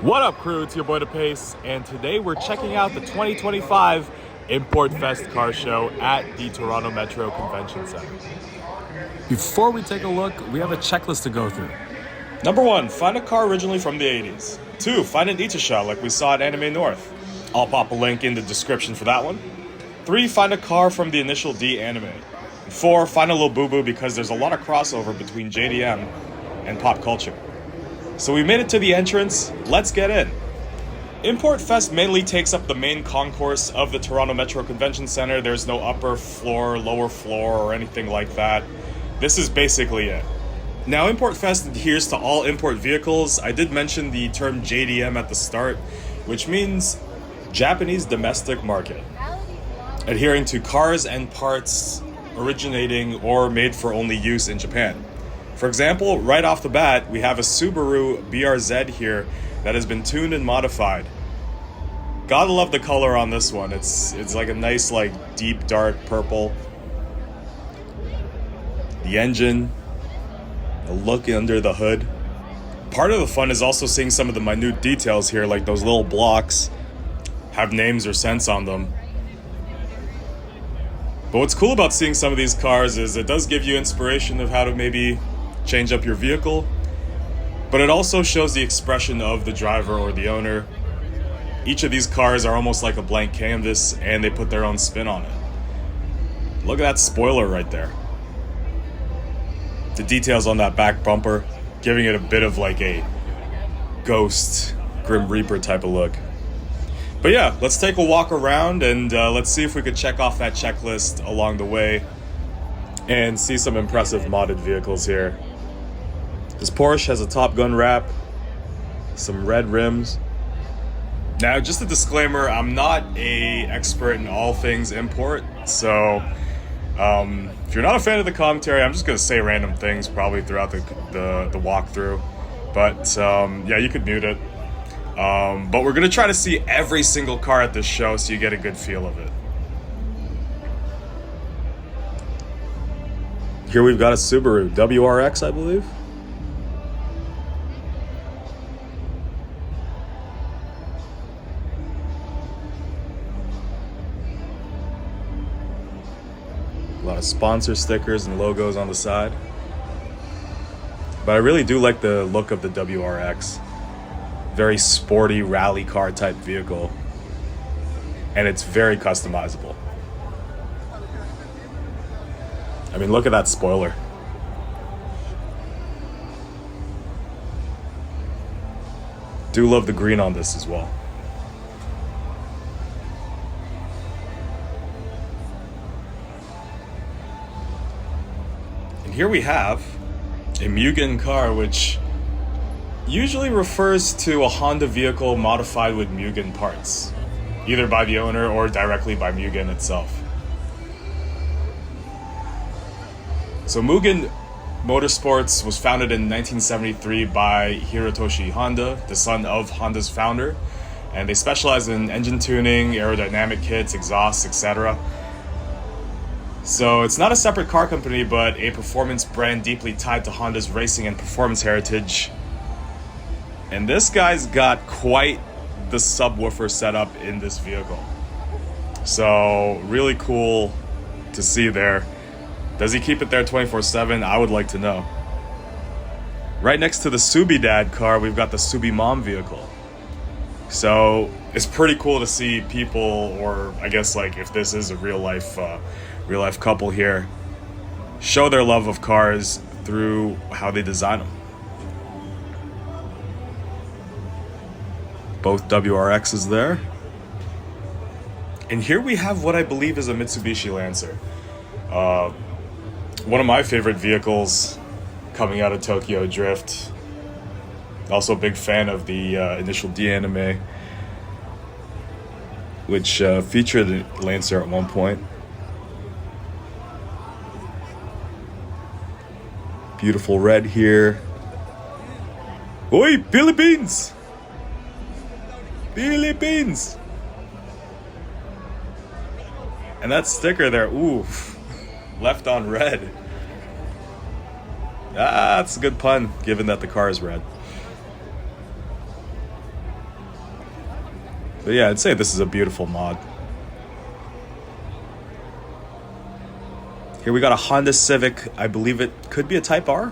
What up, crew? It's your boy, The Pace, and today we're checking out the 2025 ImportFest car show at the Toronto Metro Convention Center. Before we take a look, we have a checklist to go through. Number 1, find a car originally from the 80s. 2, find an Icha shot like we saw at Anime North. I'll pop a link in the description for that one. 3, find a car from the initial D anime. 4, find a little boo-boo because there's a lot of crossover between JDM and pop culture. So we made it to the entrance, let's get in. ImportFest mainly takes up the main concourse of the Toronto Metro Convention Center. There's no upper floor, lower floor, or anything like that. This is basically it. Now, ImportFest adheres to all import vehicles. I did mention the term JDM at the start, which means Japanese domestic market, adhering to cars and parts originating or made for only use in Japan. For example, right off the bat, we have a Subaru BRZ here that has been tuned and modified. Gotta love the color on this one. It's like a nice, like, deep dark purple. The engine, the look under the hood. Part of the fun is also seeing some of the minute details here, like those little blocks have names or scents on them. But what's cool about seeing some of these cars is it does give you inspiration of how to maybe change up your vehicle, but it also shows the expression of the driver or the owner. Each of these cars are almost like a blank canvas, and they put their own spin on it. Look at that spoiler right there. The details on that back bumper, giving it a bit of like a ghost, Grim Reaper type of look. But yeah, let's take a walk around and let's see if we could check off that checklist along the way and see some impressive modded vehicles here. This Porsche has a Top Gun wrap, some red rims. Now, just a disclaimer, I'm not an expert in all things import, so if you're not a fan of the commentary, I'm just going to say random things probably throughout the walkthrough. But yeah, you could mute it. But we're going to try to see every single car at this show so you get a good feel of it. Here we've got a Subaru WRX, I believe. A lot of sponsor stickers and logos on the side. But I really do like the look of the WRX. Very sporty rally car type vehicle. And it's very customizable. I mean, look at that spoiler. Do love the green on this as well. And here we have a Mugen car, which usually refers to a Honda vehicle modified with Mugen parts, either by the owner or directly by Mugen itself. So Mugen Motorsports was founded in 1973 by Hirotoshi Honda, the son of Honda's founder, and they specialize in engine tuning, aerodynamic kits, exhausts, etc. So it's not a separate car company, but a performance brand deeply tied to Honda's racing and performance heritage. And this guy's got quite the subwoofer setup in this vehicle. So really cool to see there. Does he keep it there 24/7? I would like to know. Right next to the Subi Dad car, we've got the Subi Mom vehicle. So it's pretty cool to see people, or I guess like if this is a real life couple here, show their love of cars through how they design them. Both WRXs there. And here we have what I believe is a Mitsubishi Lancer. One of my favorite vehicles coming out of Tokyo Drift. Also a big fan of the initial D anime, which featured the Lancer at one point. Beautiful red here. Oi, Philippines! Philippines! And that sticker there, ooh, left on red. That's a good pun, given that the car is red. But yeah, I'd say this is a beautiful mod. Here we got a Honda Civic. I believe it could be a Type R.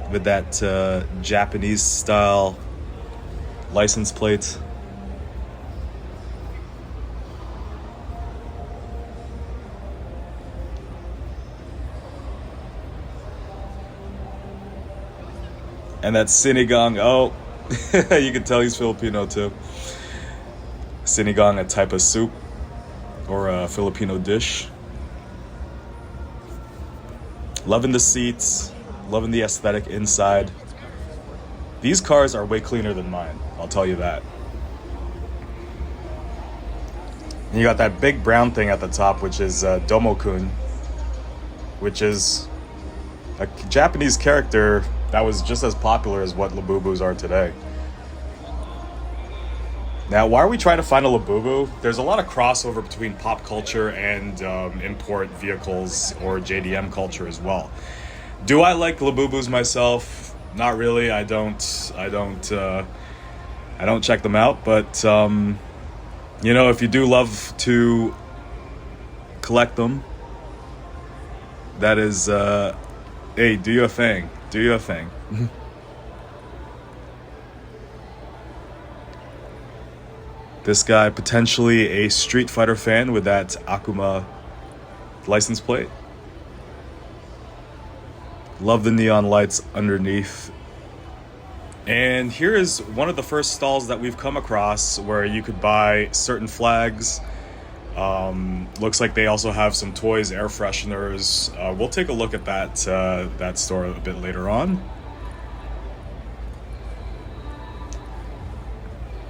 With that Japanese style license plate. And that sinigang, oh, you can tell he's Filipino too. Sinigang, a type of soup or a Filipino dish. Loving the seats, loving the aesthetic inside. These cars are way cleaner than mine, I'll tell you that. And you got that big brown thing at the top, which is Domokun, which is a Japanese character that was just as popular as what Labubus are today. Now, why are we trying to find a Labubu? There's a lot of crossover between pop culture and import vehicles or JDM culture as well. Do I like Labubus myself? Not really. I don't check them out. But you know, if you do love to collect them, that is, hey, do your thing. Do your thing. This guy, potentially a Street Fighter fan with that Akuma license plate. Love the neon lights underneath. And here is one of the first stalls that we've come across where you could buy certain flags. Looks like they also have some toys, air fresheners. We'll take a look at that store a bit later on.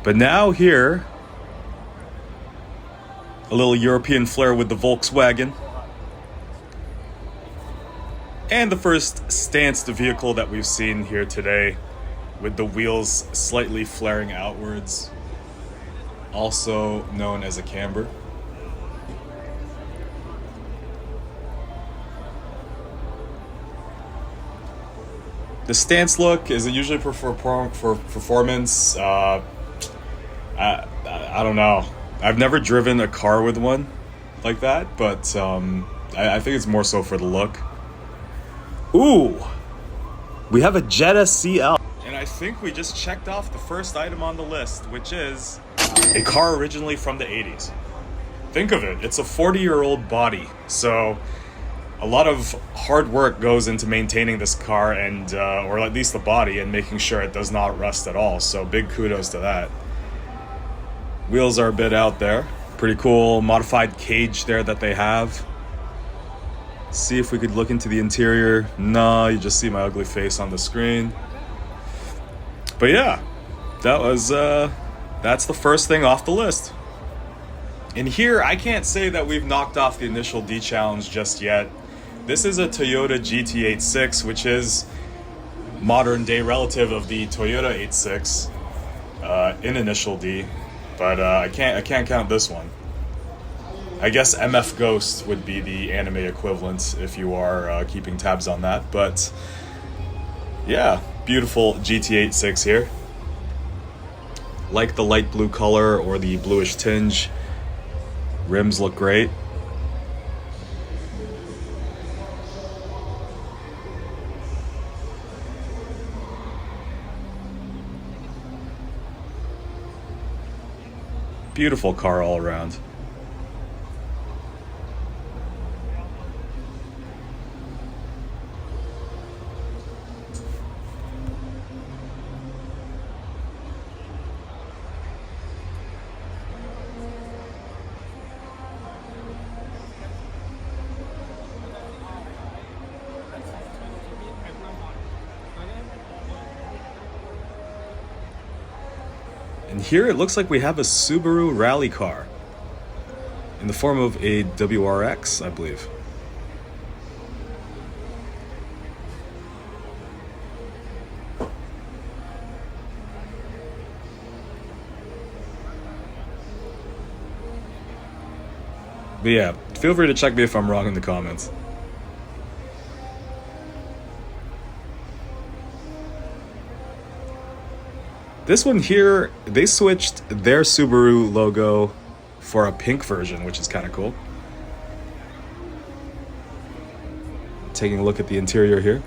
But now here, a little European flair with the Volkswagen. And the first stanced vehicle that we've seen here today, with the wheels slightly flaring outwards, also known as a camber. The stance look, is it usually for performance? I don't know. I've never driven a car with one like that, but I think it's more so for the look. Ooh, we have a Jetta CL. And I think we just checked off the first item on the list, which is a car originally from the 80s. Think of it, it's a 40-year-old body. So a lot of hard work goes into maintaining this car and, or at least the body, and making sure it does not rust at all. So big kudos to that. Wheels are a bit out there. Pretty cool modified cage there that they have. See if we could look into the interior. No, you just see my ugly face on the screen. But yeah, that was that's the first thing off the list. And here, I can't say that we've knocked off the initial D challenge just yet. This is a Toyota GT86, which is modern day relative of the Toyota 86 in initial D. But I can't count this one. I guess MF Ghost would be the anime equivalent if you are keeping tabs on that. But yeah, beautiful GT86 here. Like the light blue color or the bluish tinge. Rims look great. Beautiful car all around. And here it looks like we have a Subaru rally car in the form of a WRX, I believe. But yeah, feel free to check me if I'm wrong in the comments. This one here, they switched their Subaru logo for a pink version, which is kind of cool. Taking a look at the interior here.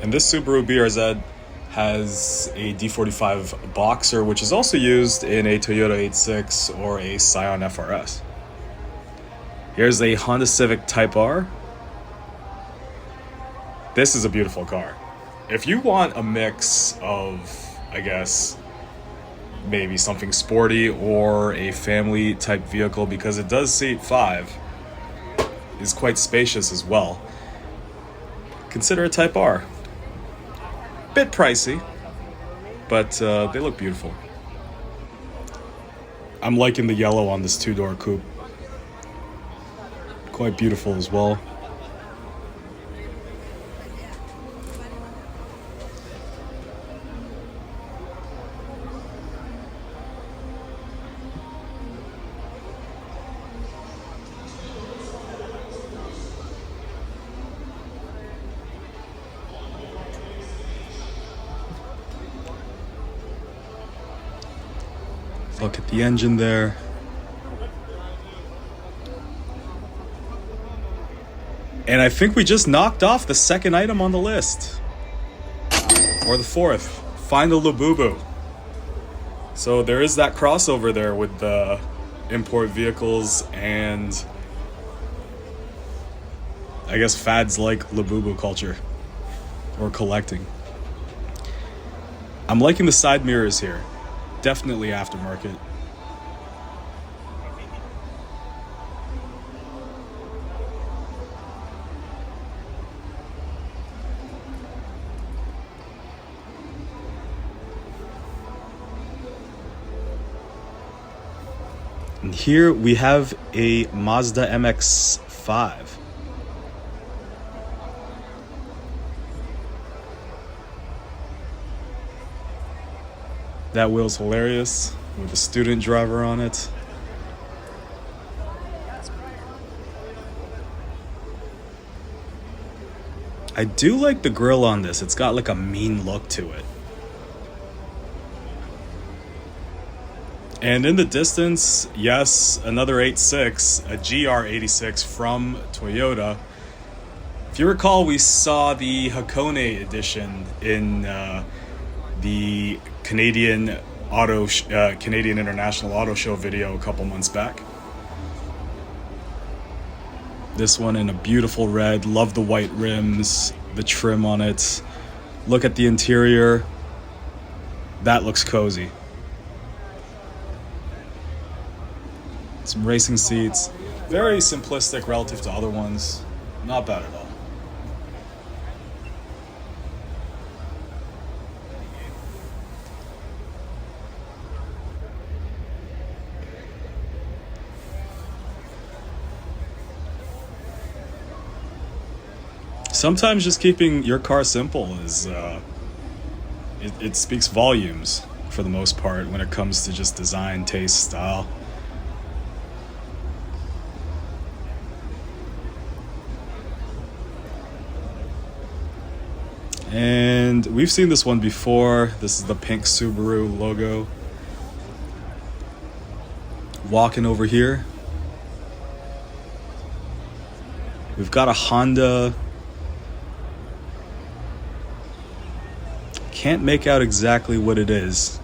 And this Subaru BRZ has a D45 Boxer, which is also used in a Toyota 86 or a Scion FRS. Here's a Honda Civic Type R. This is a beautiful car. If you want a mix of, I guess, maybe something sporty or a family type vehicle, because it does seat 5, is quite spacious as well, consider a Type R. Bit pricey, but they look beautiful. I'm liking the yellow on this 2-door coupe. Quite beautiful as well. Look at the engine there. And I think we just knocked off the second item on the list. Or the fourth. Find the Labubu. So there is that crossover there with the import vehicles and I guess fads like Labubu culture or collecting. I'm liking the side mirrors here. Definitely aftermarket. And here we have a Mazda MX-5. That wheel's hilarious with a student driver on it. I do like the grille on this. It's got like a mean look to it. And in the distance, yes, another 86, a GR86 from Toyota. If you recall, we saw the Hakone edition in the Canadian International Auto Show video a couple months back. This one in a beautiful red. Love the white rims, the trim on it. Look at the interior. That looks cozy. Some racing seats. Very simplistic relative to other ones. Not bad at all. Sometimes just keeping your car simple is it speaks volumes for the most part when it comes to just design, taste, style. And we've seen this one before. This is the pink Subaru logo. Walking over here, we've got a Honda. Can't make out exactly what it is.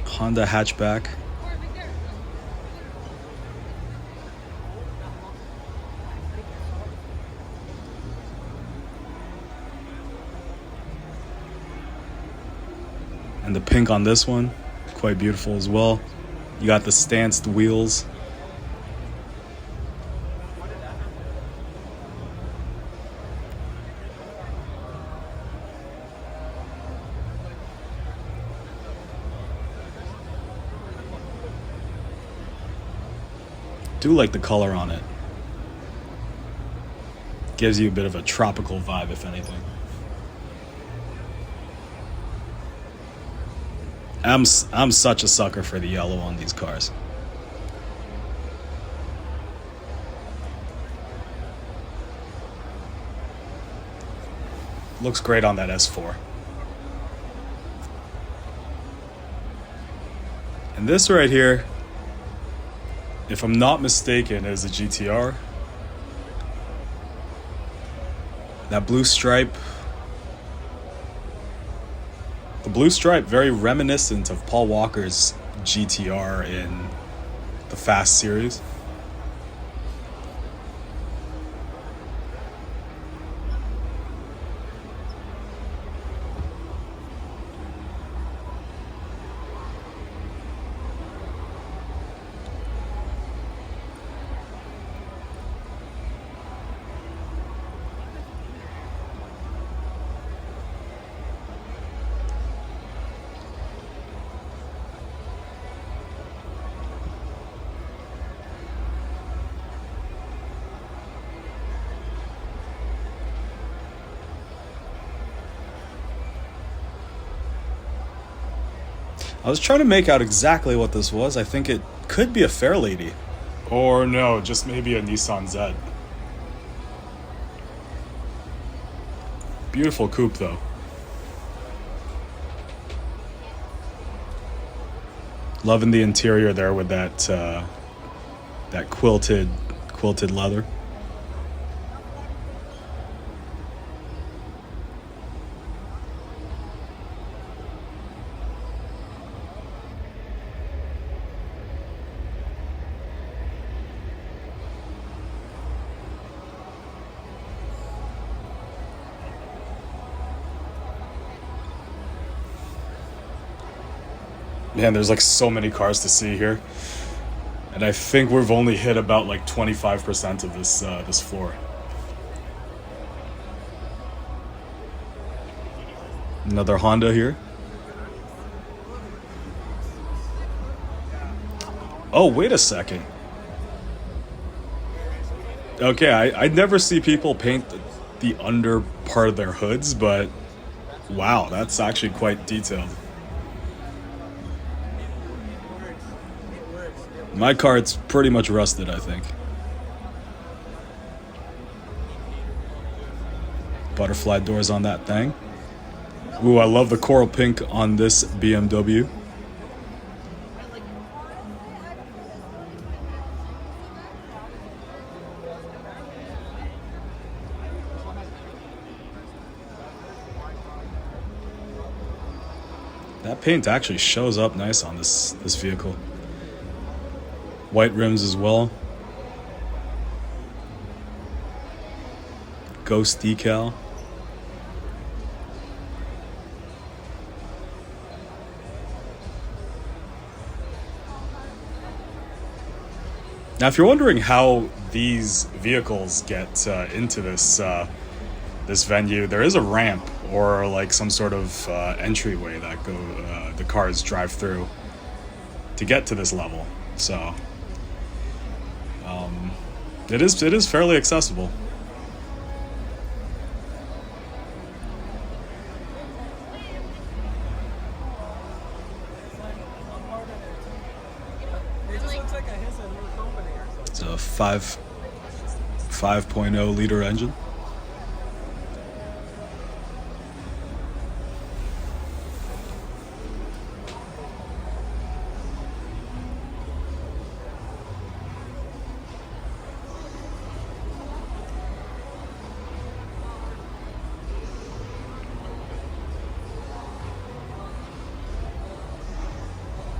Honda hatchback. And the pink on this one, quite beautiful as well. You got the stanced wheels. Do like the color on it. Gives you a bit of a tropical vibe, if anything. I'm such a sucker for the yellow on these cars. Looks great on that S4. And this right here, if I'm not mistaken, is a GTR. That blue stripe. The blue stripe, very reminiscent of Paul Walker's GTR in the Fast series. I was trying to make out exactly what this was. I think it could be a Fairlady. Or no, just maybe a Nissan Z. Beautiful coupe though. Loving the interior there with that that quilted leather. Man, there's like so many cars to see here. And I think we've only hit about like 25% of this floor. Another Honda here. Oh, wait a second. Okay, I never see people paint the under part of their hoods, but wow, that's actually quite detailed. My car, it's pretty much rusted, I think. Butterfly doors on that thing. Ooh, I love the coral pink on this BMW. That paint actually shows up nice on this vehicle. White rims as well. Ghost decal. Now, if you're wondering how these vehicles get into this venue, there is a ramp or like some sort of entryway that the cars drive through to get to this level. So it is fairly accessible. It's a 5.0 liter engine.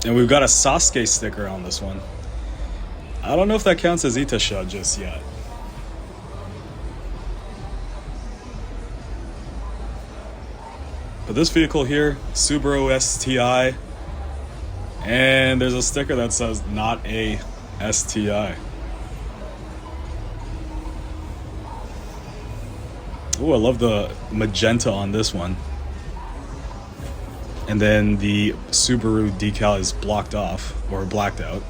And we've got a Sasuke sticker on this one. I don't know if that counts as Itasha just yet. But this vehicle here, Subaru STI, and there's a sticker that says not a STI. Oh, I love the magenta on this one. And then the Subaru decal is blocked off or blacked out.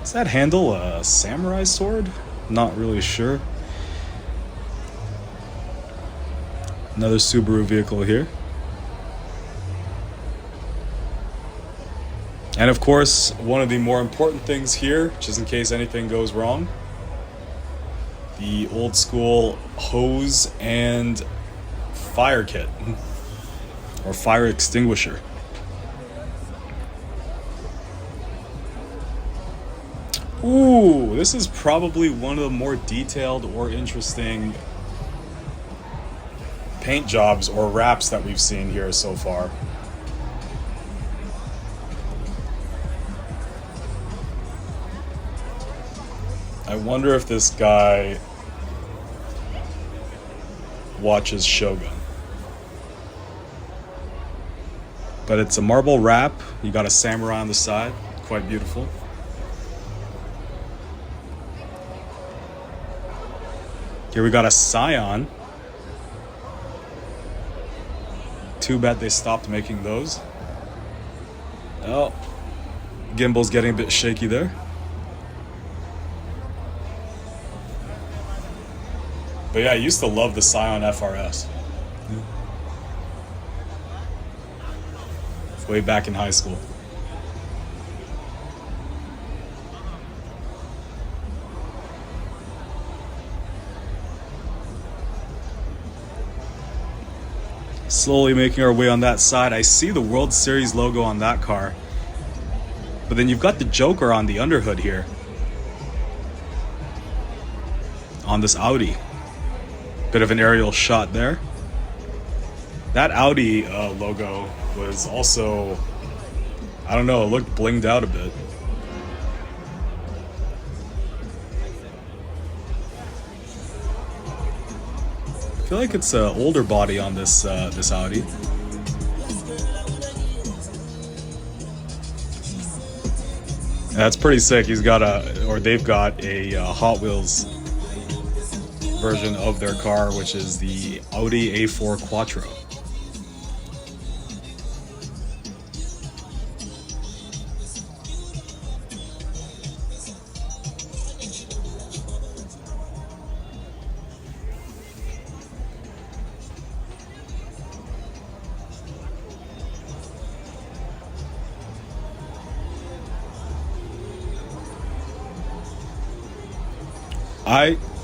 Is that handle a samurai sword? Not really sure. Another Subaru vehicle here. And of course, one of the more important things here, just in case anything goes wrong, the old school hose and fire kit or fire extinguisher. Ooh, this is probably one of the more detailed or interesting paint jobs or wraps that we've seen here so far. I wonder if this guy watches Shogun. But it's a marble wrap. You got a samurai on the side. Quite beautiful. Here we got a Scion. Too bad they stopped making those. Oh, gimbal's getting a bit shaky there. But yeah, I used to love the Scion FRS. Way back in high school. Slowly making our way on that side. I see the World Series logo on that car. But then you've got the Joker on the underhood here. On this Audi. Bit of an aerial shot there. That Audi logo was also, I don't know, it looked blinged out a bit. I feel like it's an older body on this this Audi. That's pretty sick. They've got a Hot Wheels version of their car, which is the Audi A4 Quattro.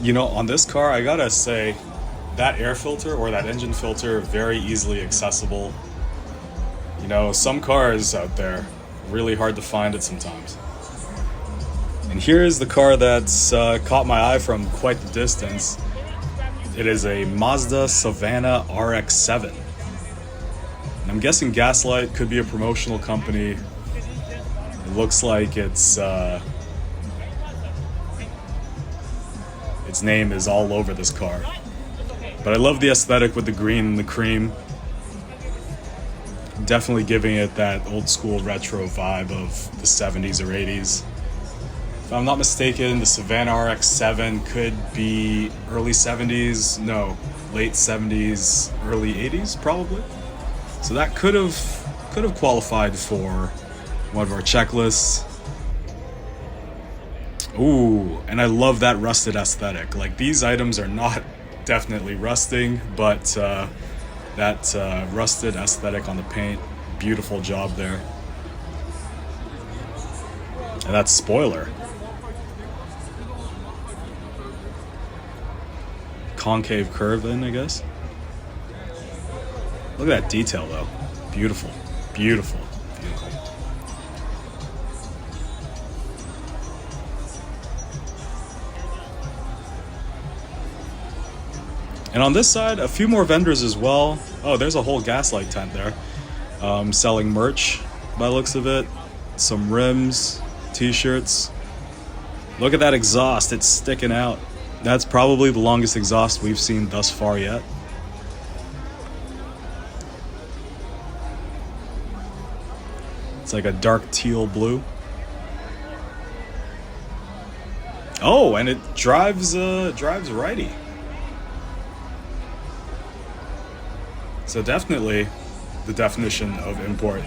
On this car, I gotta say, that air filter or that engine filter, very easily accessible. Some cars out there, really hard to find it sometimes. And here is the car that's caught my eye from quite the distance. It is a Mazda Savannah RX-7. And I'm guessing Gaslight could be a promotional company. It looks like its name is all over this car. But I love the aesthetic with the green and the cream. Definitely giving it that old school retro vibe of the 70s or 80s. If I'm not mistaken, the Savannah RX-7 could be early 70s, no, late 70s, early 80s probably. So that could have qualified for one of our checklists. Ooh, and I love that rusted aesthetic. Like, these items are not definitely rusting, but that rusted aesthetic on the paint, beautiful job there. And that spoiler. Concave curve then, I guess. Look at that detail though. Beautiful, beautiful. And on this side, a few more vendors as well. Oh, there's a whole Gaslight tent there. Selling merch by the looks of it. Some rims, t-shirts. Look at that exhaust, it's sticking out. That's probably the longest exhaust we've seen thus far yet. It's like a dark teal blue. Oh, and it drives righty. So definitely the definition of import.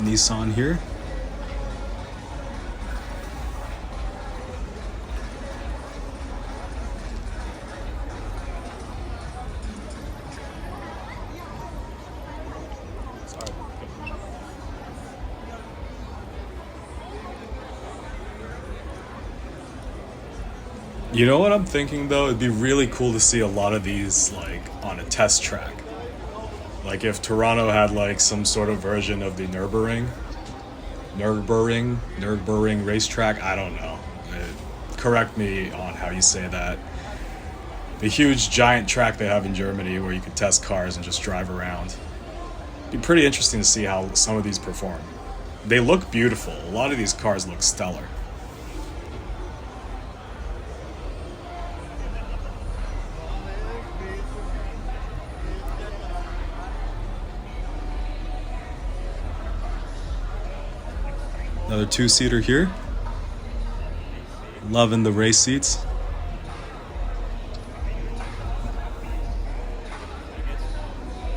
Nissan here. You know what I'm thinking though? It'd be really cool to see a lot of these like on a test track. Like if Toronto had like some sort of version of the Nürburgring racetrack. I don't know. Correct me on how you say that. The huge giant track they have in Germany where you could test cars and just drive around. It'd be pretty interesting to see how some of these perform. They look beautiful. A lot of these cars look stellar. Another two-seater here. Loving the race seats.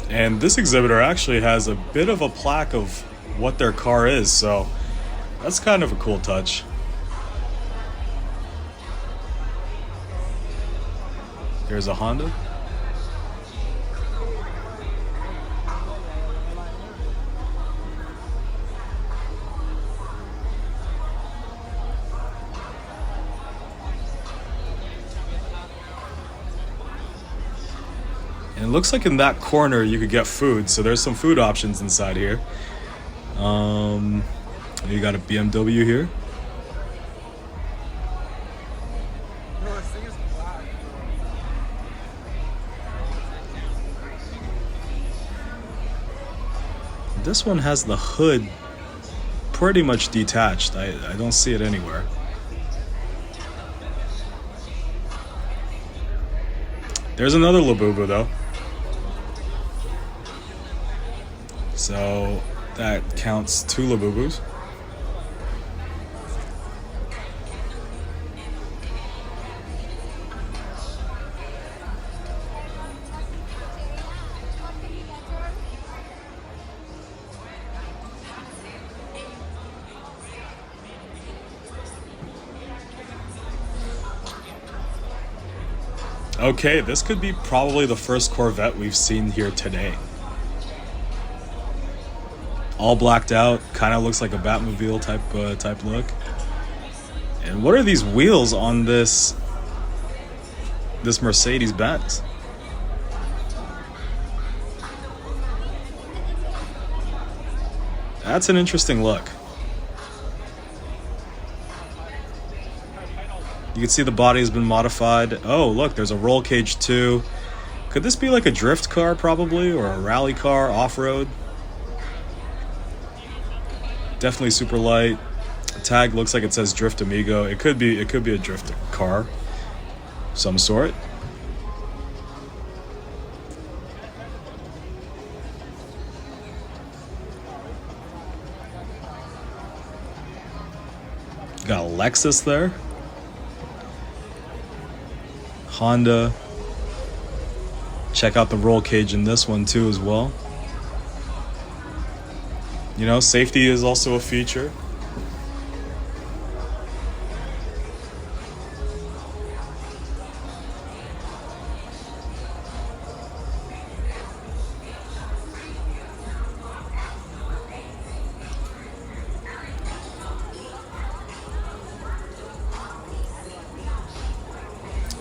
And this exhibitor actually has a bit of a plaque of what their car is, so that's kind of a cool touch. Here's a Honda. And it looks like in that corner you could get food, so there's some food options inside here. You got a BMW here. This one has the hood pretty much detached. I don't see it anywhere. There's another Labubu though. So that counts 2 Labubus. Okay, this could be probably the first Corvette we've seen here today. All blacked out, kind of looks like a Batmobile type look. And what are these wheels on this Mercedes-Benz? That's an interesting look. You can see the body has been modified. Oh, look, there's a roll cage too. Could this be like a drift car probably, or a rally car, off-road? Definitely super light. The tag looks like it says Drift Amigo. It could be a drift car, some sort. Got a Lexus there. Honda. Check out the roll cage in this one too as well. You know, safety is also a feature.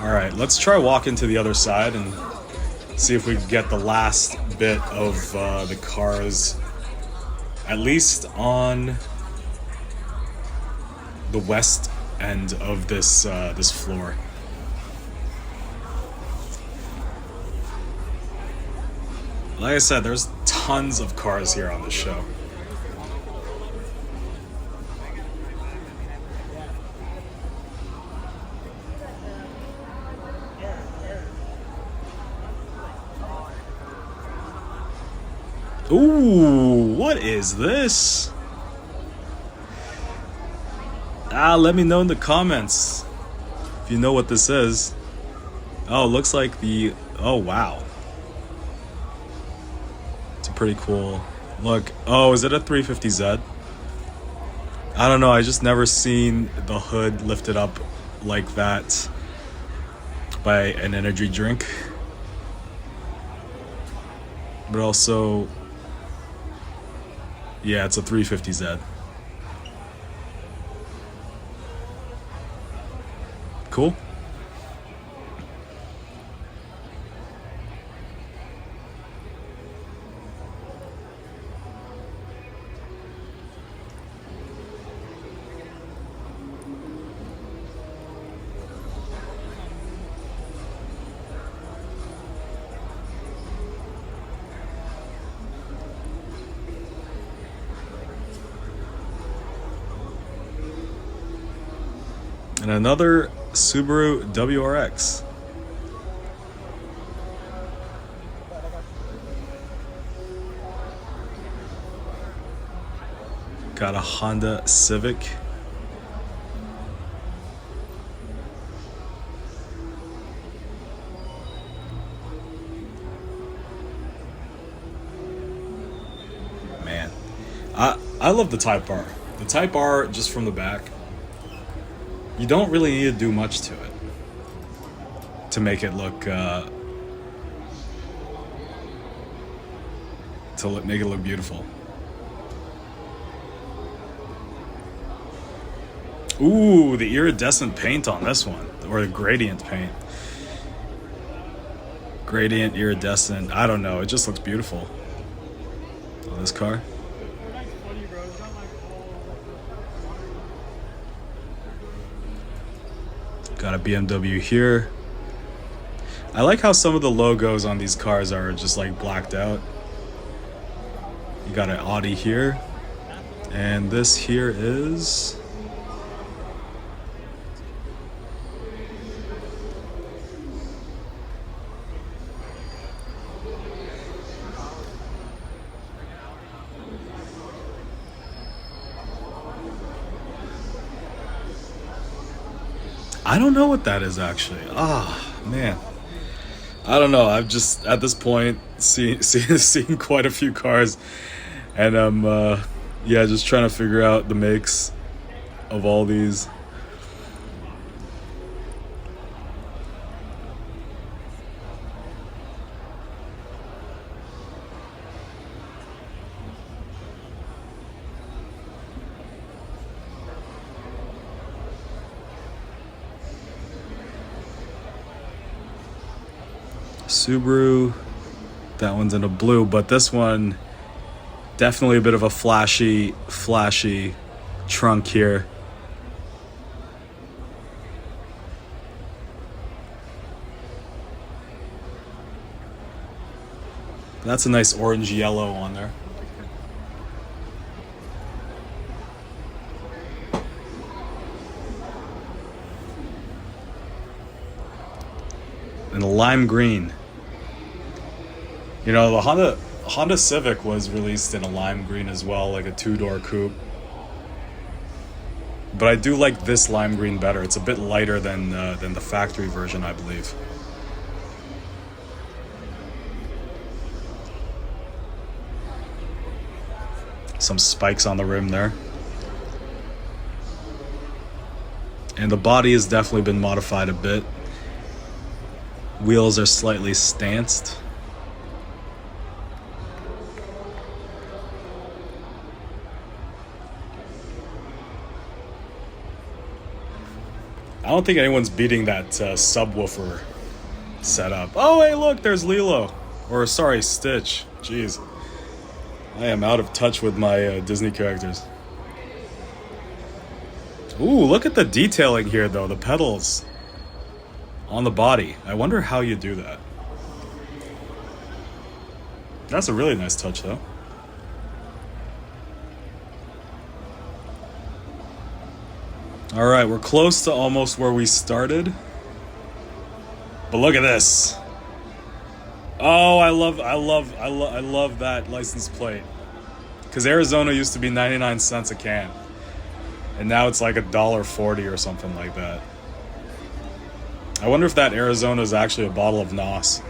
All right, let's try walking to the other side and see if we can get the last bit of the cars, at least on the west end of this floor. Like I said, there's tons of cars here on the show. Ooh, what is this? Let me know in the comments if you know what this is. Oh, it looks like oh wow. It's a pretty cool Look, oh, is it a 350Z? I don't know, I just never seen the hood lifted up like that by an energy drink. But also, yeah, it's a 350Z. Cool. And another Subaru WRX. Got a Honda Civic. Man, I love the Type R. The Type R, just from the back, you don't really need to do much to it to make it look make it look beautiful. Ooh, the iridescent paint on this one, or the gradient paint. Gradient, iridescent, I don't know, it just looks beautiful on this car. Got a BMW here. I like how some of the logos on these cars are just like blacked out. You got an Audi here. And this here is... I don't know what that is actually. Man. I don't know. I've just, at this point, seen quite a few cars. And I'm, just trying to figure out the makes of all these. Subaru, that one's in a blue, but this one definitely a bit of a flashy trunk here. That's a nice orange yellow on there. And a lime green. You know, the Honda Civic was released in a lime green as well, like a two-door coupe. But I do like this lime green better. It's a bit lighter than the factory version, I believe. Some spikes on the rim there. And the body has definitely been modified a bit. Wheels are slightly stanced. I don't think anyone's beating that subwoofer setup. Oh, hey, look, there's Lilo. Or, sorry, Stitch. Jeez. I am out of touch with my Disney characters. Ooh, look at the detailing here, though. The pedals on the body. I wonder how you do that. That's a really nice touch, though. All right, we're close to almost where we started. But look at this. Oh, I love that license plate. Because Arizona used to be 99 cents a can. And now it's like $1.40 or something like that. I wonder if that Arizona is actually a bottle of NOS.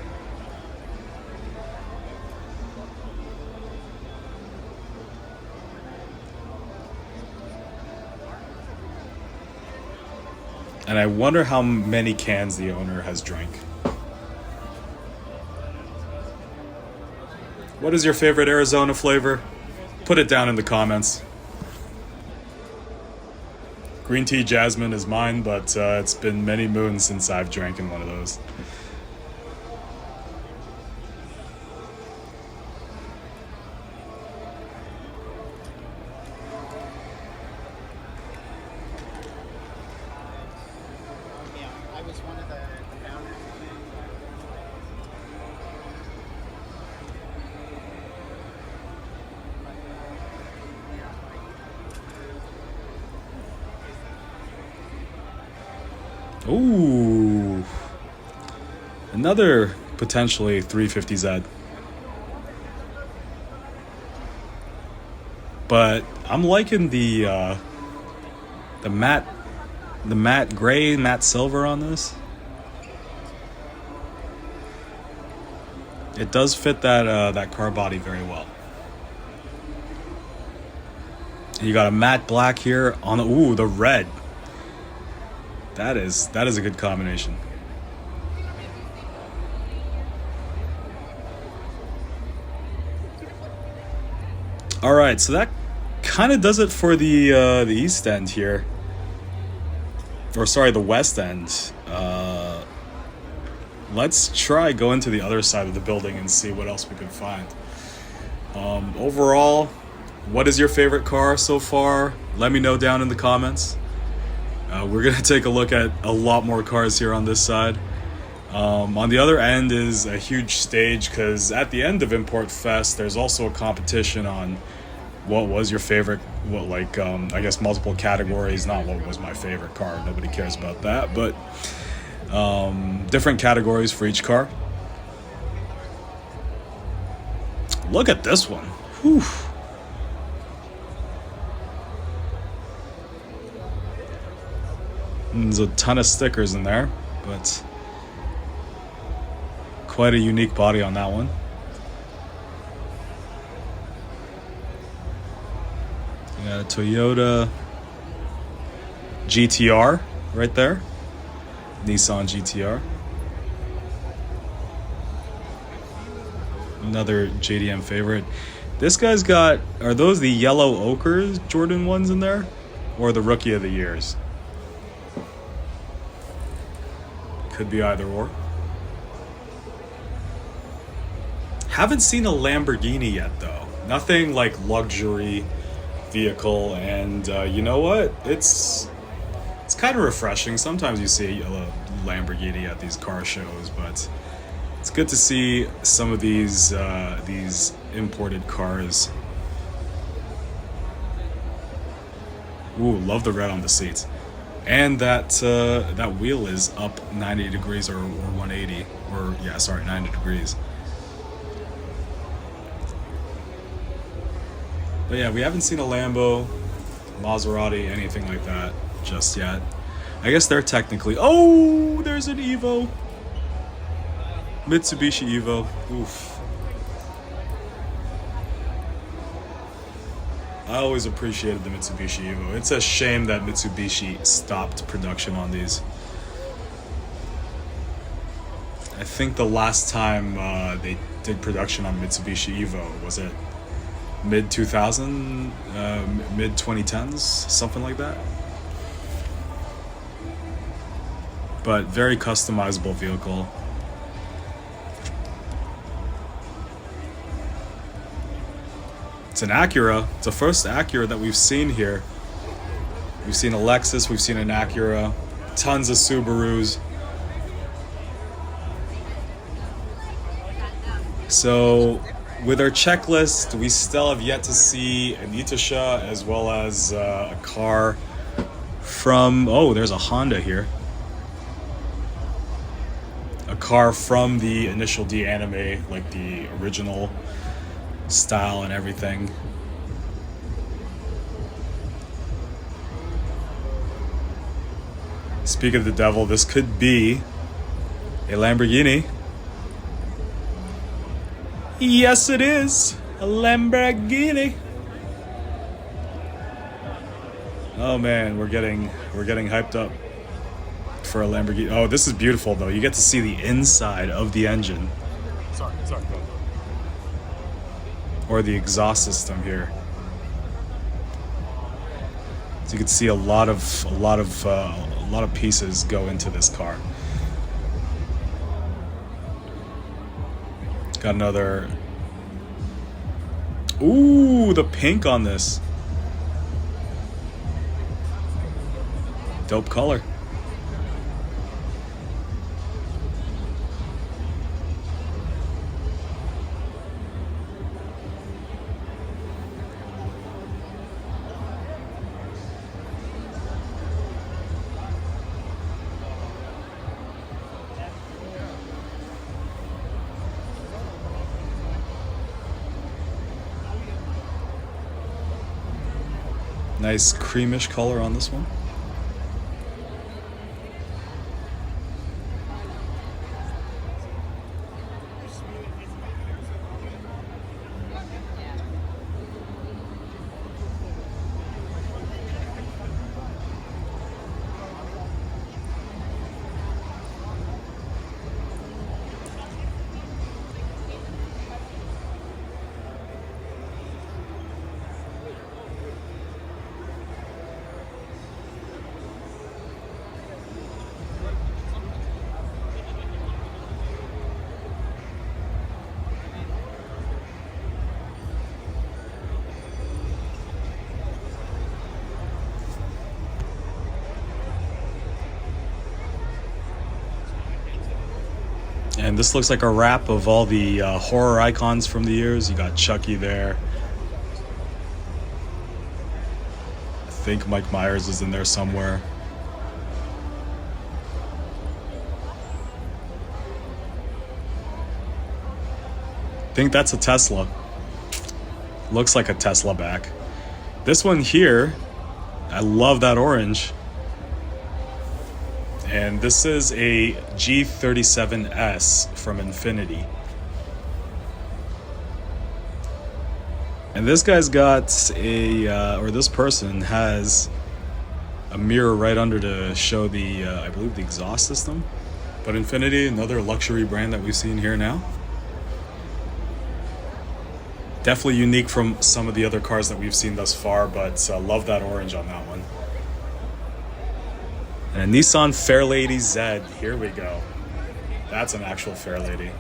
And I wonder how many cans the owner has drank. What is your favorite Arizona flavor? Put it down in the comments. Green tea jasmine is mine, but it's been many moons since I've drank in one of those. Ooh, another potentially 350Z. But I'm liking the matte gray, matte silver on this. It does fit that car body very well. You got a matte black here on the red. That is a good combination. All right, so that kind of does it for the east end here, or sorry, the west end. Let's try going to the other side of the building and see what else we can find. Overall, what is your favorite car so far? Let me know down in the comments. We're going to take a look at a lot more cars here on this side. On the other end is a huge stage, because at the end of ImportFest, there's also a competition on what was your favorite, I guess multiple categories, not what was my favorite car. Nobody cares about that, but different categories for each car. Look at this one. Whew. There's a ton of stickers in there, but quite a unique body on that one. You got a Toyota GTR right there. Nissan GTR. Another JDM favorite. This guy's got, are those the yellow ochres Jordan ones in there? Or the Rookie of the Years? Could be either or. Haven't seen a Lamborghini yet though. Nothing like luxury vehicle, and you know what? It's kind of refreshing. Sometimes you see a Lamborghini at these car shows, but it's good to see some of these imported cars. Ooh, love the red on the seats. And that wheel is up 90 degrees or 180, or yeah, sorry, 90 degrees. But yeah, we haven't seen a Lambo, Maserati, anything like that just yet. I guess they're technically, oh, there's an Evo. Mitsubishi Evo, oof. I always appreciated the Mitsubishi Evo. It's a shame that Mitsubishi stopped production on these. I think the last time they did production on Mitsubishi Evo, was it mid-2000, mid-2010s, something like that? But very customizable vehicle. It's an Acura. It's the first Acura that we've seen here. We've seen a Lexus, we've seen an Acura, tons of Subarus. So with our checklist, we still have yet to see an Itasha, as well as a car from, oh, there's a Honda here. A car from the initial D anime, like the original style and everything. Speak of the devil, this could be a Lamborghini. Yes, it is a Lamborghini. Oh man, we're getting hyped up. for a Lamborghini. Oh, this is beautiful though. You get to see the inside of the engine. Sorry. Or the exhaust system here. So you can see a lot of pieces go into this car. Got another. Ooh, the pink on this. Dope color. Nice creamish color on this one. And this looks like a wrap of all the horror icons from the years. You got Chucky there. I think Mike Myers is in there somewhere. I think that's a Tesla. Looks like a Tesla back. This one here, I love that orange. And this is a G37S from Infiniti. And this guy's got or this person has a mirror right under to show the, I believe, the exhaust system. But Infiniti, another luxury brand that we've seen here now. Definitely unique from some of the other cars that we've seen thus far, but love that orange on that one. And a Nissan Fairlady Z. Here we go. That's an actual Fairlady.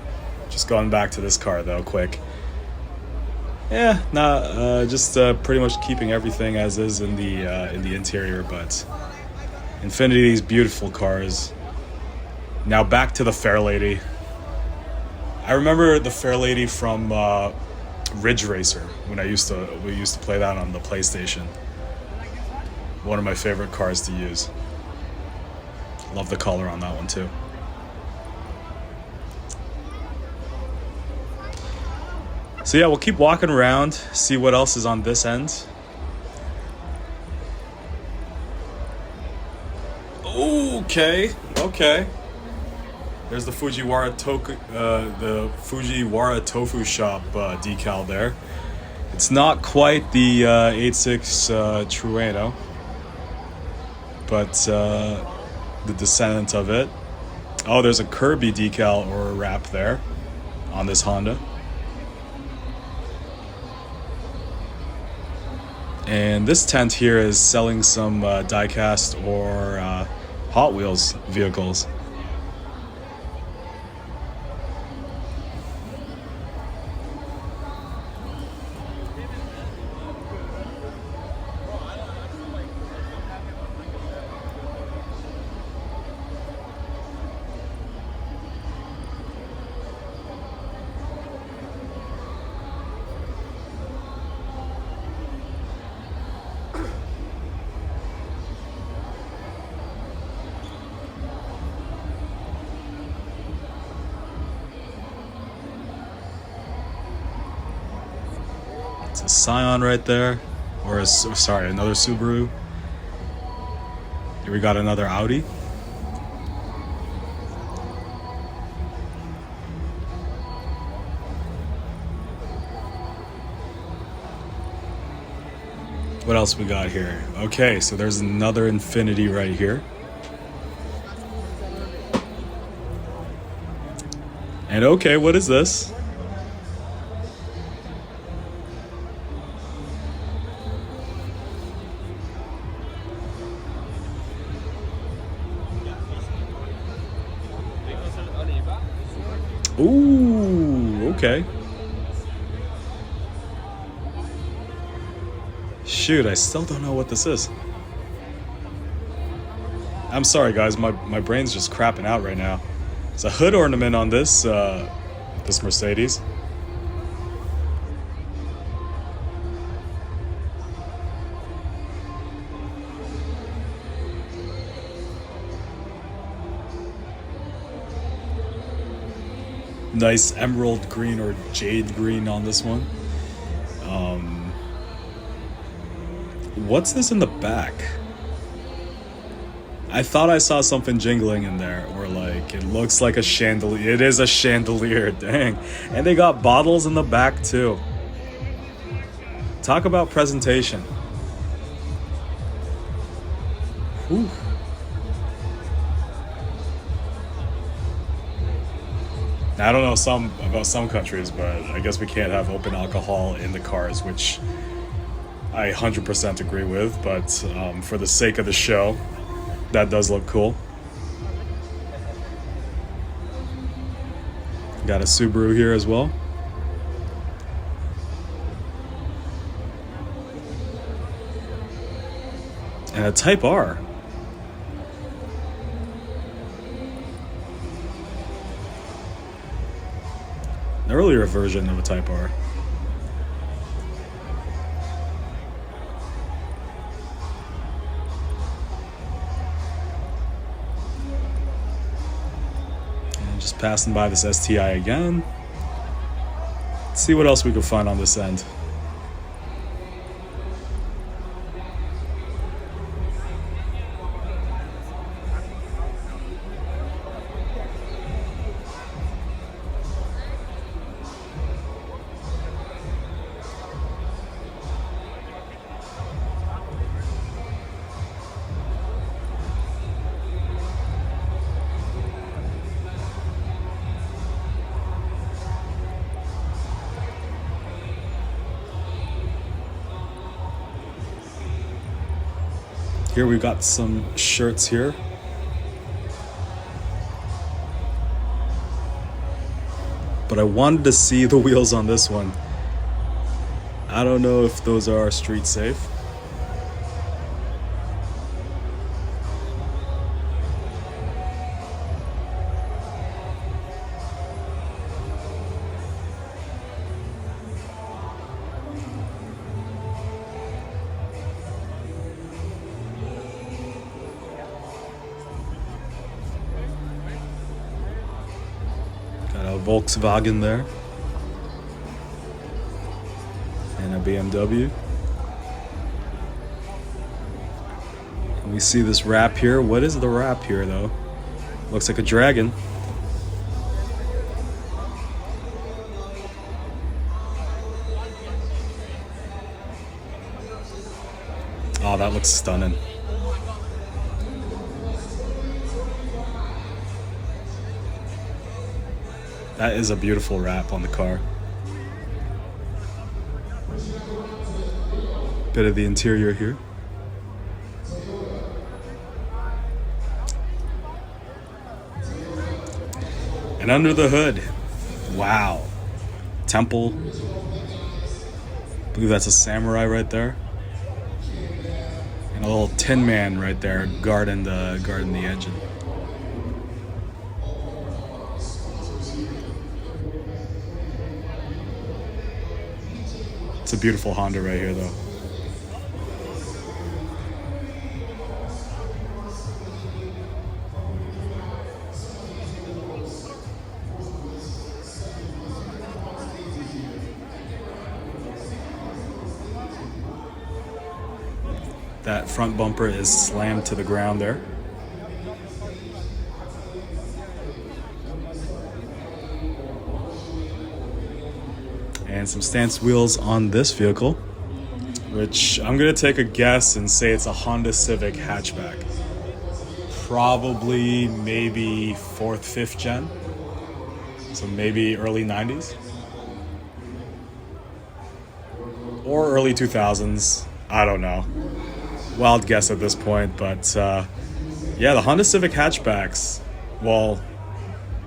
Just going back to this car though, quick. Yeah, just pretty much keeping everything as is in the interior, but Infiniti's beautiful cars. Now back to the Fairlady. I remember the Fairlady from Ridge Racer when we used to play that on the PlayStation. One of my favorite cars to use. Love the color on that one too. So yeah, we'll keep walking around, see what else is on this end. Okay. There's the Fujiwara Tofu Shop decal there. It's not quite the 86 Trueno, but the descendant of it. Oh, there's a Kirby decal or a wrap there on this Honda. And this tent here is selling some die-cast or Hot Wheels vehicles. It's a Scion right there, or another Subaru. Here we got another Audi. What else we got here? Okay, so there's another Infiniti right here. And okay, what is this? Ooh, okay. Shoot, I still don't know what this is. I'm sorry, guys. My brain's just crapping out right now. It's a hood ornament on this this Mercedes. Nice emerald green or jade green on this one. What's this in the back? I thought I saw something jingling in there, or like it looks like a chandelier. It is a chandelier, dang. And they got bottles in the back too. Talk about presentation. Whew. I don't know about some countries, but I guess we can't have open alcohol in the cars, which I 100% agree with. But for the sake of the show, that does look cool. Got a Subaru here as well. And a Type R. An earlier version of a Type R. And just passing by this STI again. Let's see what else we can find on this end. Here we've got some shirts here. But I wanted to see the wheels on this one. I don't know if those are street safe. Volkswagen there, and a BMW. And we see this wrap here. What is the wrap here though? Looks like a dragon. Oh, that looks stunning. That is a beautiful wrap on the car. Bit of the interior here. And under the hood, wow. Temple. I believe that's a samurai right there. And a little tin man right there guarding the engine. It's a beautiful Honda right here, though. That front bumper is slammed to the ground there. And some stance wheels on this vehicle, which I'm gonna take a guess and say it's a Honda Civic hatchback. Probably maybe 4th, 5th gen. So maybe early 90s? Or early 2000s. I don't know. Wild guess at this point, but yeah, the Honda Civic hatchbacks, well,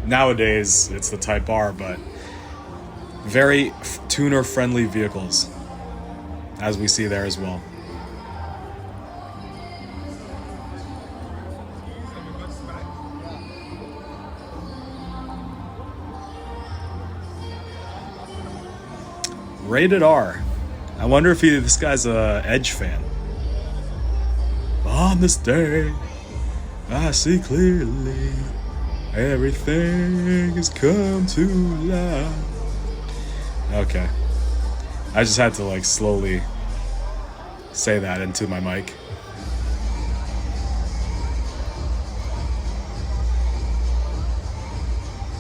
nowadays it's the Type R, but very tuner-friendly vehicles, as we see there as well. Rated R. I wonder if this guy's a Edge fan. On this day, I see clearly everything has come to light. Okay. I just had to like slowly say that into my mic.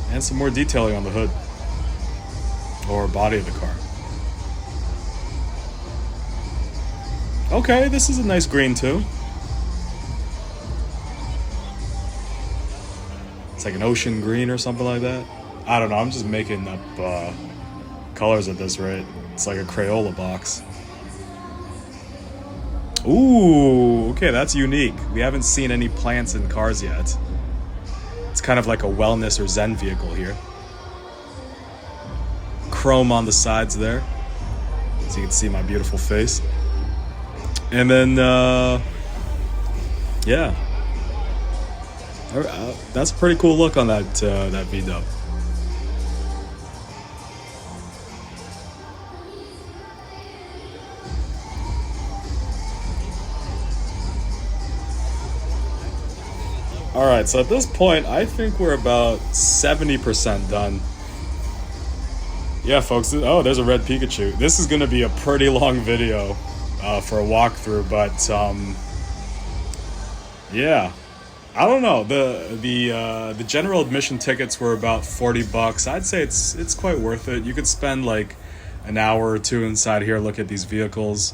And some more detailing on the hood or body of the car. Okay, this is a nice green too. It's like an ocean green or something like that. I don't know, I'm just making up colors at this rate. It's like a Crayola box. Ooh, okay, that's unique. We haven't seen any plants in cars yet. It's kind of like a wellness or zen vehicle here. Chrome on the sides there, so you can see my beautiful face. And then, yeah, that's a pretty cool look on that V-dub. All right, so at this point, I think we're about 70% done. Yeah, folks. Oh, there's a red Pikachu. This is going to be a pretty long video for a walkthrough, but yeah, I don't know. The general admission tickets were about $40. I'd say it's quite worth it. You could spend like an hour or two inside here, look at these vehicles,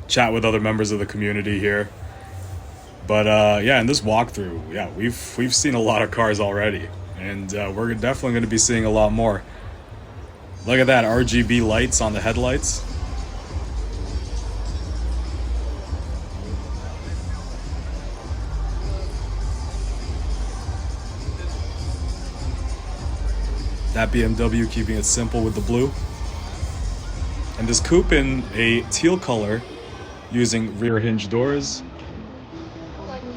chat with other members of the community here. But yeah, in this walkthrough, yeah, we've seen a lot of cars already, and we're definitely going to be seeing a lot more. Look at that RGB lights on the headlights. That BMW keeping it simple with the blue. And this coupe in a teal color using rear hinge doors,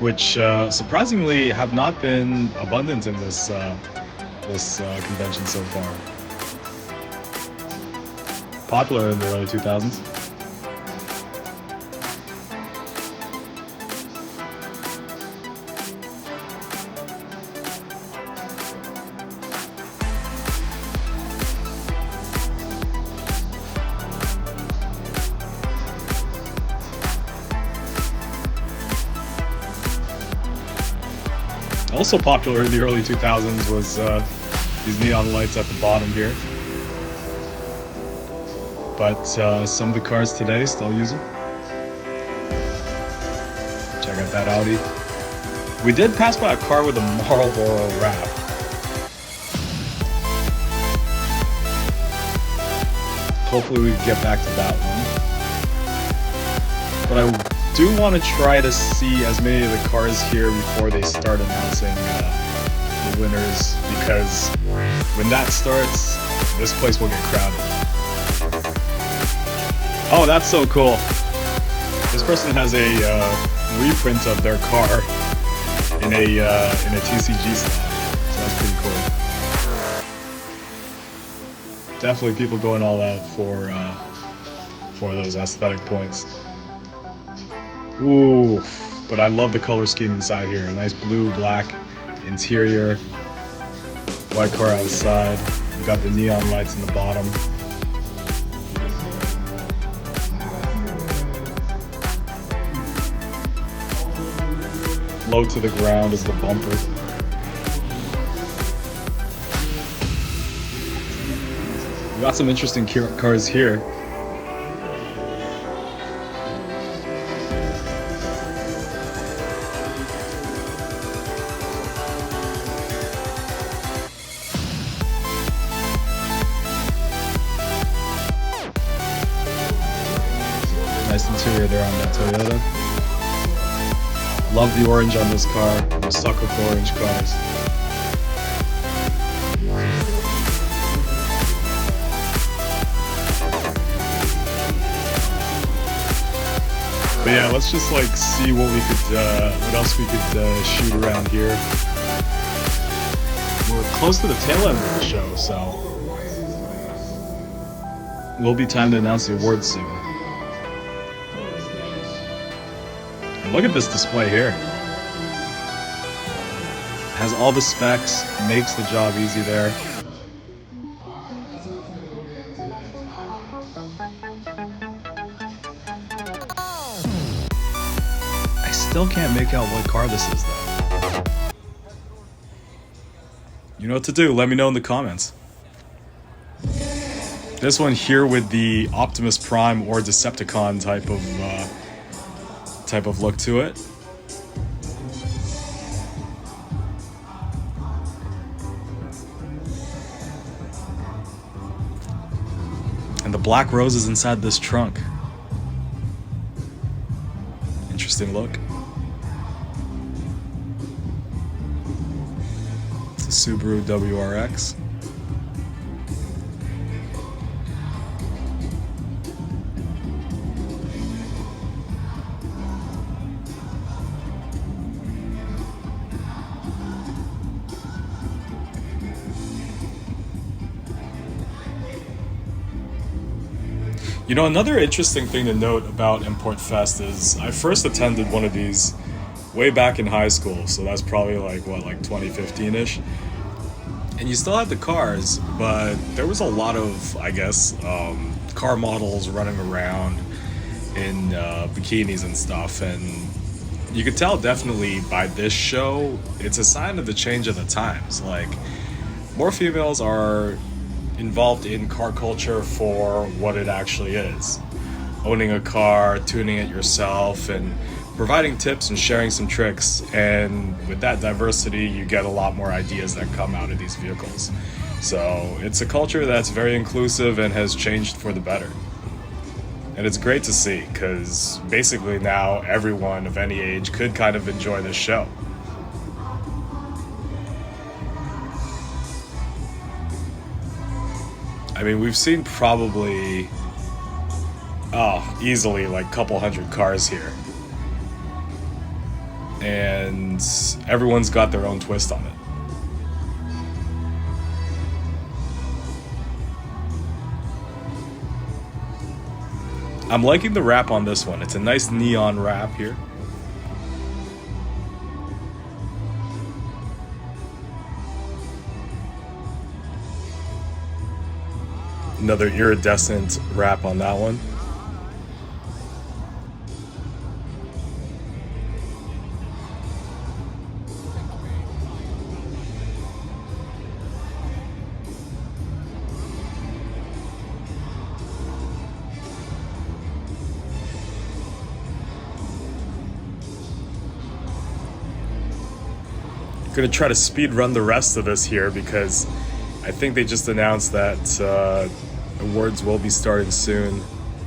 which surprisingly have not been abundant in this convention so far. Popular in the early 2000s. Also popular in the early 2000s was these neon lights at the bottom here. But some of the cars today still use them. Check out that Audi. We did pass by a car with a Marlboro wrap. Hopefully we can get back to that one. But I do want to try to see as many of the cars here before they start announcing the winners, because when that starts, this place will get crowded. Oh, that's so cool. This person has a reprint of their car in a TCG slab, so that's pretty cool. Definitely people going all out for those aesthetic points. Ooh, but I love the color scheme inside here. A nice blue, black interior, white car outside. We got the neon lights in the bottom. Low to the ground is the bumper. We got some interesting cars here. interior there on that Toyota. Love the orange on this car. I'm a sucker for orange cars. But yeah, let's just like see what we could, what else we could shoot around here. We're close to the tail end of the show, so it will be time to announce the awards soon. And look at this display here. It has all the specs, makes the job easy there. I still can't make out what car this is though. You know what to do, let me know in the comments. This one here with the Optimus Prime or Decepticon type of look to it. And the black roses inside this trunk. Interesting look. It's a Subaru WRX. You know, another interesting thing to note about ImportFest is I first attended one of these way back in high school, so that's probably like 2015-ish. And you still had the cars, but there was a lot of, I guess, car models running around in bikinis and stuff, and you could tell definitely by this show, it's a sign of the change of the times. Like, more females are involved in car culture for what it actually is. Owning a car, tuning it yourself, and providing tips and sharing some tricks. And with that diversity, you get a lot more ideas that come out of these vehicles. So it's a culture that's very inclusive and has changed for the better. And it's great to see, because basically now everyone of any age could kind of enjoy this show. I mean, we've seen probably, easily like a couple hundred cars here. And everyone's got their own twist on it. I'm liking the wrap on this one. It's a nice neon wrap here. Another iridescent wrap on that one. I'm gonna try to speed run the rest of this here because I think they just announced that awards will be starting soon.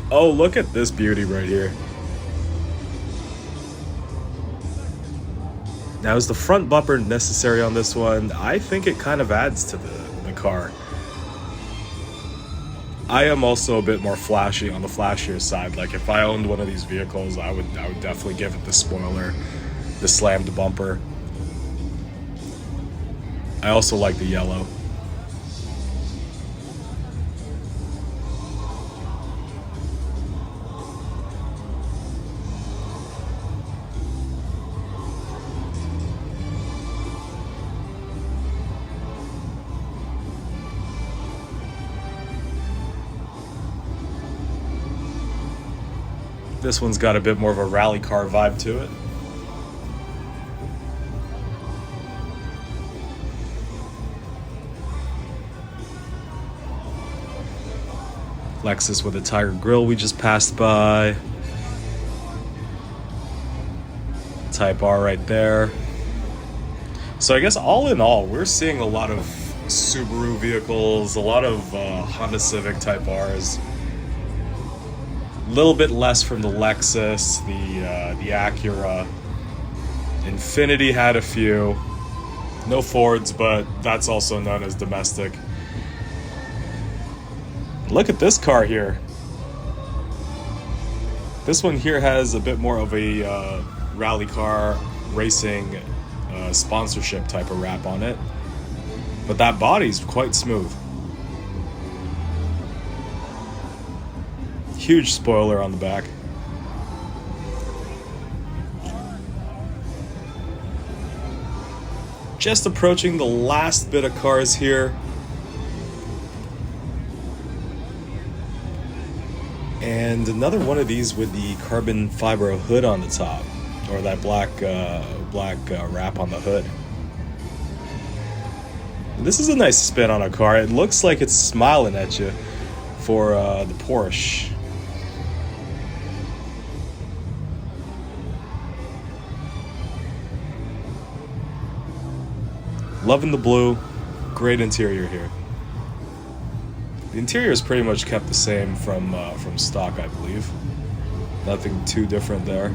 Oh, look at this beauty right here. Now, is the front bumper necessary on this one? I think it kind of adds to the car. I am also a bit more flashy, on the flashier side. Like, if I owned one of these vehicles, I would definitely give it the spoiler, the slammed bumper. I also like the yellow. This one's got a bit more of a rally car vibe to it. Lexus with a Tiger grille we just passed by. Type R right there. So I guess all in all, we're seeing a lot of Subaru vehicles, a lot of Honda Civic Type Rs. little bit less from the Lexus, the Acura. Infiniti had a few. No Fords, but that's also known as domestic. Look at this car here. This one here has a bit more of a rally car racing sponsorship type of wrap on it. But that body's quite smooth. Huge spoiler on the back. Just approaching the last bit of cars here. And another one of these with the carbon fiber hood on the top, or that black wrap on the hood. This is a nice spin on a car. It looks like it's smiling at you for the Porsche. Loving the blue. Great interior here. The interior is pretty much kept the same from stock, I believe. Nothing too different there.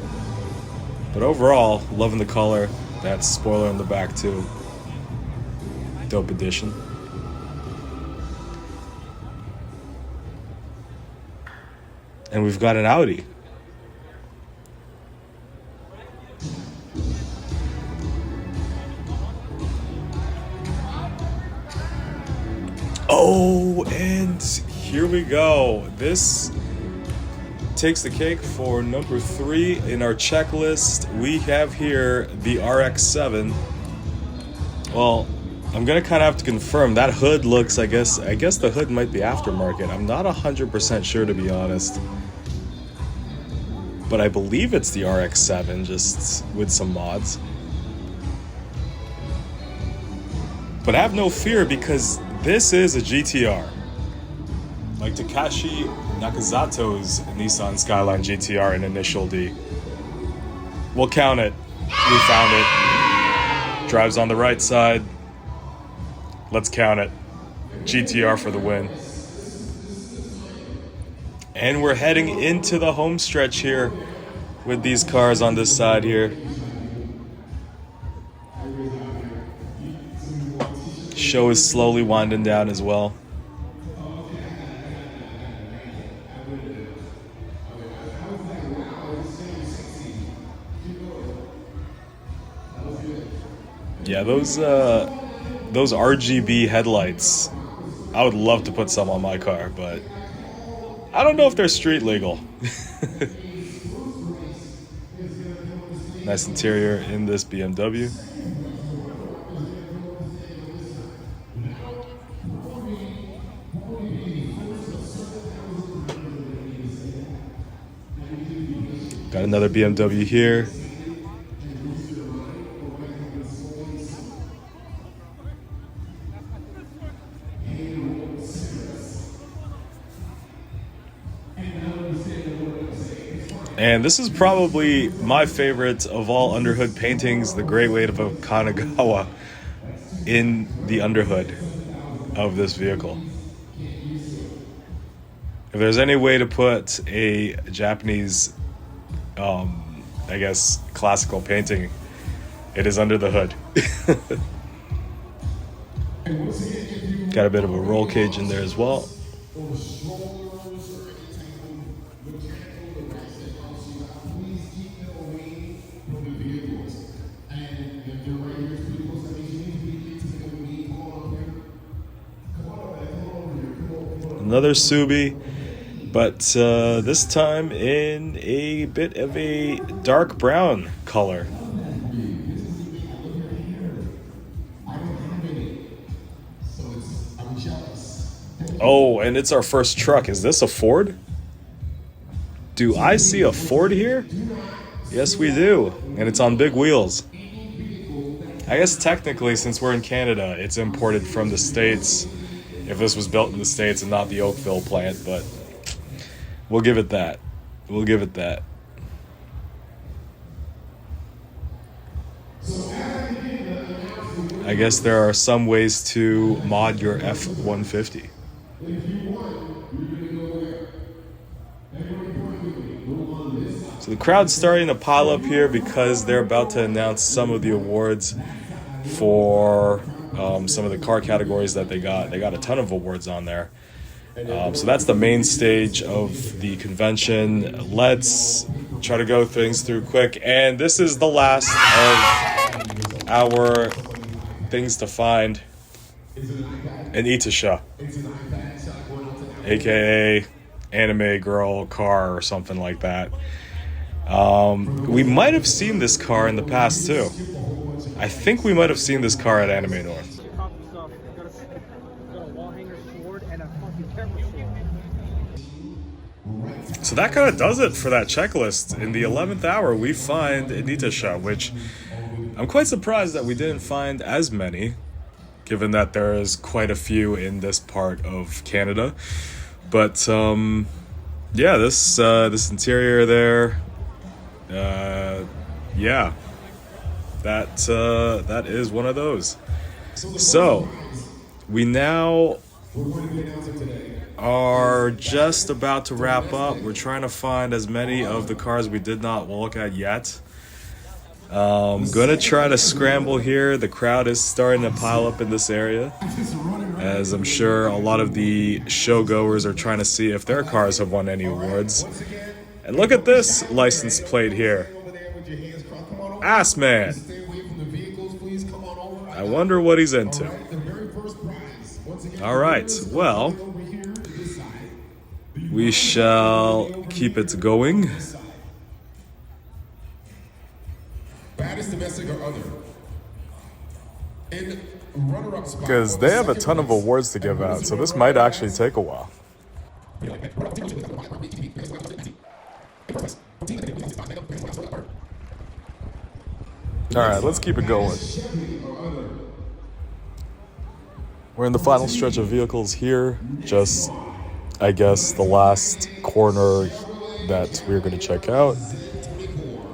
But overall, loving the color. That spoiler in the back too. Dope addition. And we've got an Audi. Oh, and here we go. This takes the cake for number 3 in our checklist. We have here the RX-7. Well, I'm gonna kind of have to confirm that hood looks. I guess the hood might be aftermarket. I'm not 100% sure, to be honest. But I believe it's the RX-7, just with some mods. But have no fear, because this is a GTR. Like Takashi Nakazato's Nissan Skyline GTR in Initial D. We'll count it. We found it. Drives on the right side. Let's count it. GTR for the win. And we're heading into the home stretch here with these cars on this side here. Show is slowly winding down as well. Yeah, those RGB headlights, I would love to put some on my car, but I don't know if they're street legal. Nice interior in this BMW. Got another BMW here. And this is probably my favorite of all underhood paintings, the Great Weight of Kanagawa in the underhood of this vehicle. If there's any way to put a Japanese, I guess, classical painting, it is under the hood. Got a bit of a roll cage in there as well. Another Subi, but this time in a bit of a dark brown color. Oh, and it's our first truck. Is this a Ford? Do I see a Ford here? Yes, we do. And it's on big wheels. I guess technically, since we're in Canada, it's imported from the States. If this was built in the States and not the Oakville plant, but we'll give it that. We'll give it that. I guess there are some ways to mod your F-150. So the crowd's starting to pile up here because they're about to announce some of the awards for some of the car categories that they got. They got a ton of awards on there. So that's the main stage of the convention. Let's try to go things through quick. And this is the last of our things to find in Itasha, aka anime girl car or something like that. We might have seen this car in the past too. I think we might have seen this car at Anime North. So that kind of does it for that checklist. In the 11th hour, we find Initasha, which I'm quite surprised that we didn't find as many, given that there is quite a few in this part of Canada. But yeah, this interior there, yeah, that is one of those. So we now are just about to wrap up. We're trying to find as many of the cars we did not look at yet. Gonna try to scramble here. The crowd is starting to pile up in this area, as I'm sure a lot of the show goers are trying to see if their cars have won any awards. And look at this license plate here. Ass Man. I wonder what he's into. All right, well, we shall keep it going. Baddest domestic or other. In runner-up spot. Because they have a ton of awards to give out, so this might actually take a while. Alright, let's keep it going. We're in the final stretch of vehicles here. Just, I guess, the last corner that we're going to check out.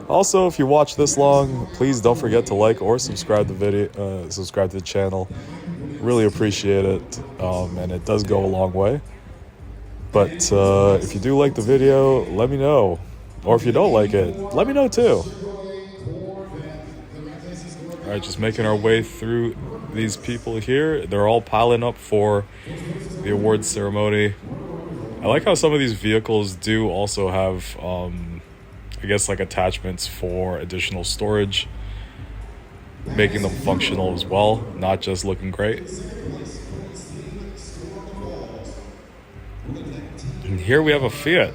Also, if you watch this long, please don't forget to like or subscribe to the channel. Really appreciate it, and it does go a long way. But if you do like the video, let me know. Or if you don't like it, let me know too. Alright, just making our way through these people here. They're all piling up for the awards ceremony. I like how some of these vehicles do also have I guess like attachments for additional storage, making them functional as well, not just looking great. And here we have a Fiat.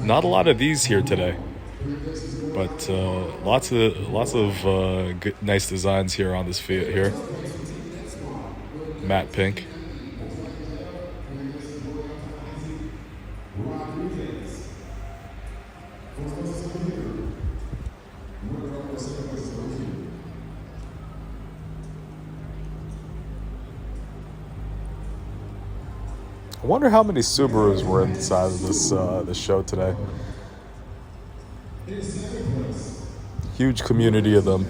Not a lot of these here today, but lots of good, nice designs here on this Fiat here. Matte pink. I wonder how many Subarus were inside of this show today. Huge community of them.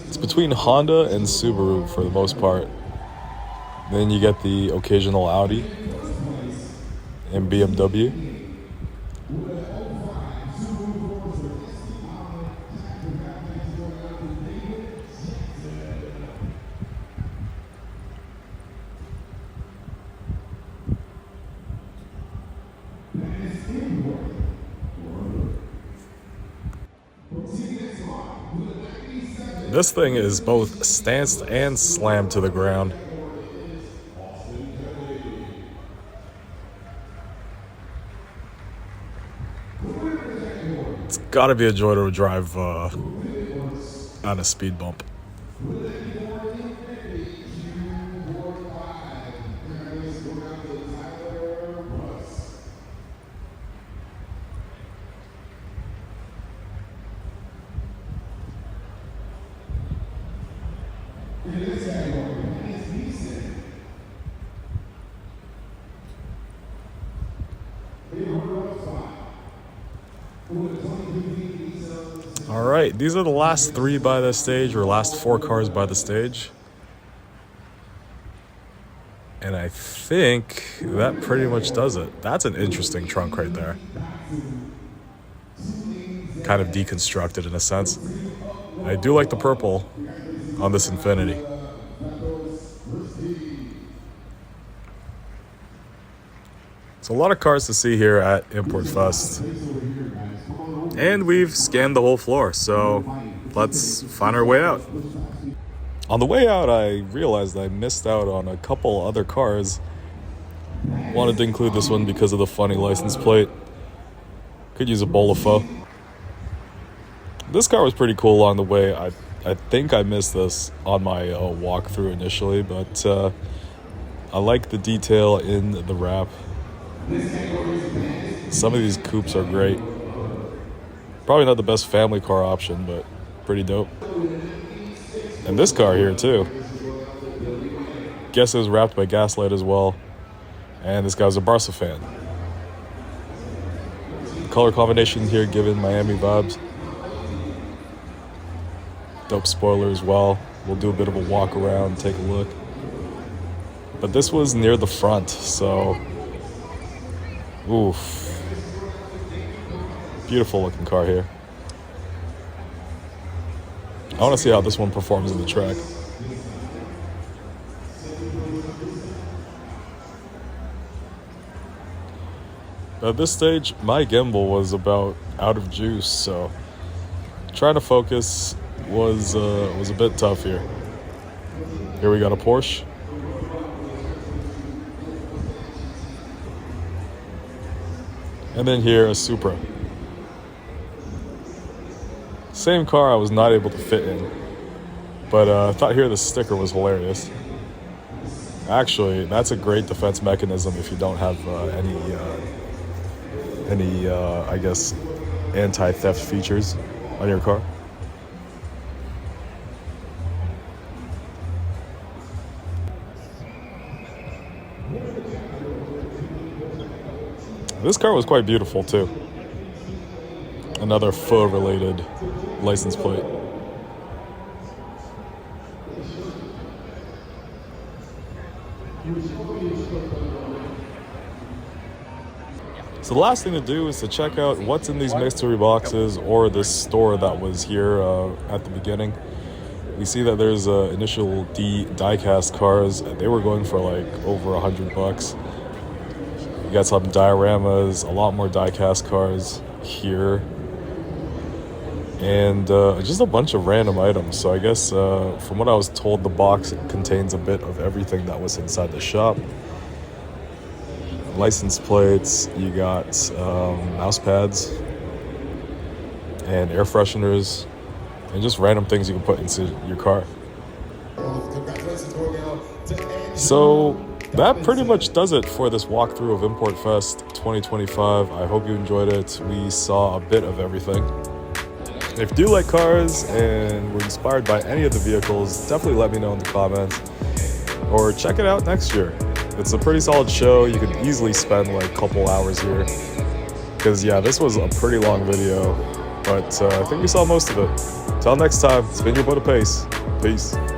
It's between Honda and Subaru for the most part. Then you get the occasional Audi and BMW. This thing is both stanced and slammed to the ground. It's gotta be a joy to drive on a speed bump. All right, these are the last three by the stage, or last four cars by the stage. And I think that pretty much does it. That's an interesting trunk right there. Kind of deconstructed in a sense. I do like the purple on this Infiniti. So a lot of cars to see here at ImportFest. And we've scanned the whole floor, so let's find our way out. On the way out, I realized I missed out on a couple other cars. Wanted to include this one because of the funny license plate. Could use a bowl of pho. This car was pretty cool along the way. I think I missed this on my walkthrough initially, but I like the detail in the wrap. Some of these coupes are great. Probably not the best family car option, but pretty dope. And this car here too. Guess it was wrapped by Gaslight as well. And this guy's a Barca fan. The color combination here giving Miami vibes. Dope spoiler as well. We'll do a bit of a walk around, take a look. But this was near the front, so oof. Beautiful looking car here. I want to see how this one performs in the track. At this stage, my gimbal was about out of juice, so trying to focus was a bit tough here. Here we got a Porsche. And then here, a Supra. Same car I was not able to fit in. But I thought here the sticker was hilarious. Actually, that's a great defense mechanism if you don't have any I guess, anti-theft features on your car. This car was quite beautiful too. Another pho-related license plate. So the last thing to do is to check out what's in these mystery boxes or this store that was here at the beginning. We see that there's initial D die-cast cars. They were going for like over $100. You got some dioramas, a lot more die-cast cars here. And just a bunch of random items. So I guess from what I was told, the box contains a bit of everything that was inside the shop. License plates, you got mouse pads and air fresheners and just random things you can put into your car. So that pretty much does it for this walkthrough of ImportFest 2025. I hope you enjoyed it. We saw a bit of everything. If you do like cars and were inspired by any of the vehicles, definitely let me know in the comments. Or check it out next year. It's a pretty solid show. You could easily spend like a couple hours here. Because yeah, this was a pretty long video. But I think we saw most of it. Till next time, it's been your boy The Pace. Peace.